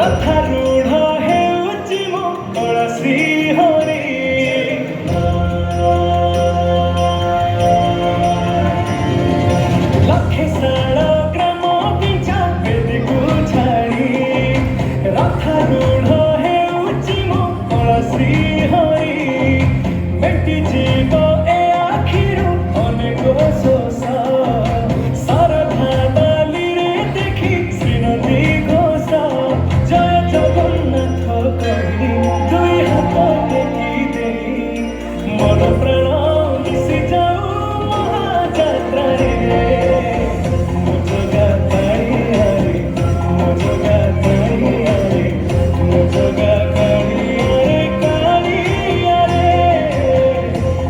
ରଥାରୂଢ଼ ହେଉଛି ମୋ କଳା ଶ୍ରୀହରି। ଲକ୍ଷେ ଶାଳ ଗ୍ରାମ ପିଛା ବେଦୀକୁ ଛାଡ଼ି ରଥାରୂଢ଼ ହେଉଛି ମୋ କଳା ଶ୍ରୀହରି। ମେଣ୍ଟିଯିବ ଏ ଆଖିରୁ ଅନେକ ଶୋଷ, ଶରଧା ବାଲିରେ ଦେଖି ଶ୍ରୀନଦୀ ଘୋଷ। ଜୟ ଜଗନ୍ନାଥ କହି ଦୁଇ ହାତ ଟେକି ଦେଇ ମନ ପ୍ରାଣ ମିଶି ଯାଉ ମହାଯାତ୍ରାରେ। ମୋ ଜଗା କାଳିଆରେ, ମୋ ଜଗା କାଳିଆରେ, ମୋ ଜଗା କାଳିଆରେ କାଳିଆରେ।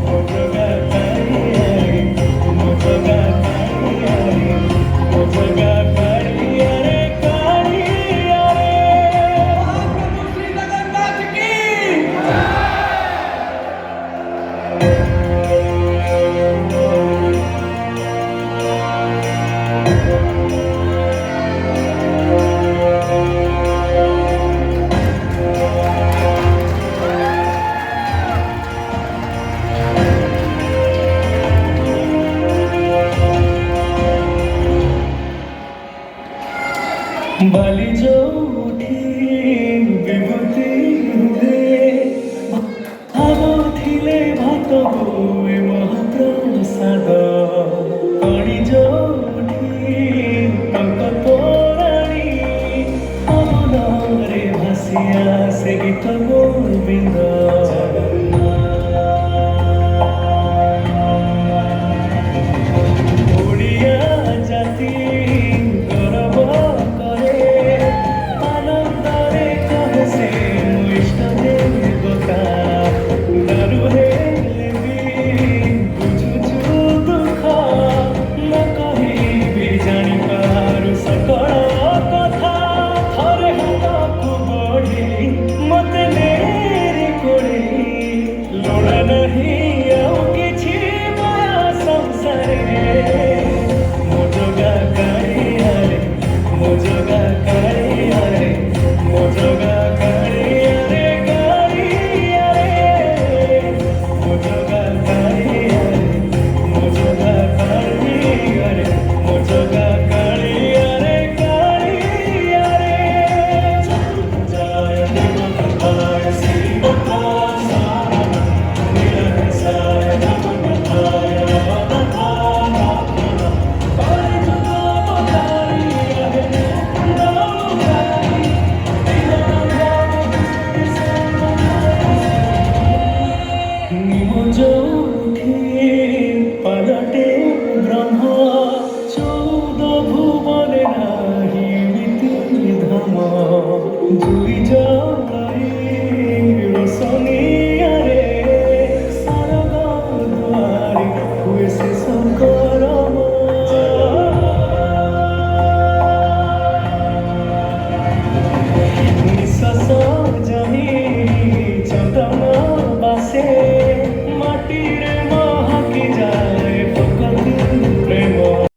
ମୋ ଜଗା କାଳିଆରେ, ମୋ ଜଗା କାଳିଆରେ, ମୋ ଜଗା କାଳିଆରେ କାଳିଆରେ। ମହାପ୍ରଭୁ ଶ୍ରୀ ଜଗନ୍ନାଥ କି ବାଲି ଯୋଉଠି ବିଭୂତି ହୁଏ, ଭାବ ଥିଲେ ଭାତ ହୁଏ ମହାପ୍ରସାଦ। କଣି ଯୋଉଠି ଟଙ୍କ ତୋରାଣି, ପବନରେ ଭାସି ଆସେ ଗୀତ ଗୋବିନ୍ଦ। ଓଡ଼ିଆ ଜାତି ଗୌରବ କରେ, ଆନନ୍ଦରେ କହେ ସେ ମୋ ଇଷ୍ଟ ଦେବତା। ଦାରୁ ହେଲେ ବି ବୁଝୁଛୁ ଦୁଃଖ, ନ କହିବି ଜାଣିପାରୁ ସକଳ କଥା। ଥରେ ହାତକୁ ବଢ଼ି ମତେ ନେରେ କୋଳି, ଲୋଡ଼ା ନାହିଁ ଆଉ କିଛି ମାୟା ସଂସାରରେ। ମୋ ଜଗା କାଳିଆରେ, ମୋ ଜଗା କାଳିଆରେ, ମୋ ଜଗା କାଳିଆରେ କାଳିଆରେ। ମୋ ଜଗା କାଳିଆରେ, ମୋ ଜଗା କାଳିଆରେ, ମୋ ଜଗା କାଳିଆରେ କାଳିଆରେ। ଜୟ ଜଗନ୍ନାଥ ଶ୍ରୀନାଥ ନିରଂସାୟ ଜଗନ୍ନାଥାୟ ଯୋଉଠି ପାଲଟେ ବ୍ରହ୍ମ, ଚଉଦ ଭୁବନେ ନାହିଁ ଧାମ। ଦୁଇ